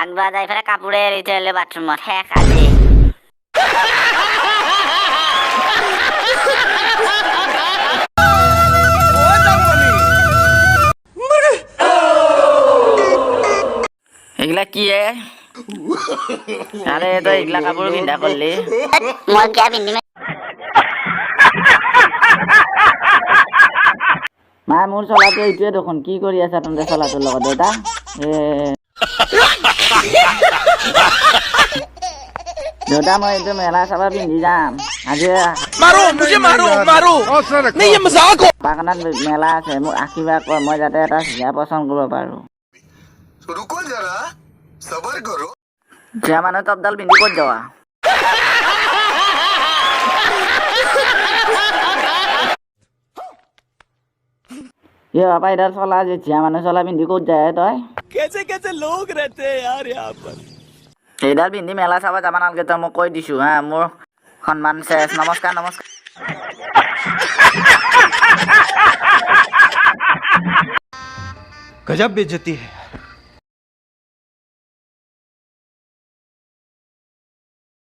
আগবা যাই ফেলে কাপোৰে এৰি থৈ আহিলে বাথৰুমত শেষ আজি এগুলা কি হে আৰে তো এগুলা কাপড় পিন্ধা কৰলি মই কিয়া পিন্ধিম মা মোৰ চলাটো এইটোৱে দেখোন কি কৰি আছা তহঁতে চলাটোৰ লগত দেউতা देवता मैं तो मेला सब पिंधी जाम आज मारो मुझे मारो मारो नहीं ये मजाक हो पाकनात मेला আছে আকিবা কয় মই যাতে এটা হিয়া পছন্দ কৰিব পাৰো रुको जरा सबर करो যে মানে তবদাল পিন্ধি ক'ত যাৱা ये बाबा इधर चला जे जिया माने चला पिंधी ক'ত যায় তই कैसे कैसे लोग रहते हैं यार यहाँ पर এইডাল পিন্ধি মেলা চাব যাব নালাগে তই মই কৈ দিছো হা মোৰ সন্মান শেষ নমস্কাৰ নমস্কাৰ गजब बेइज्जती है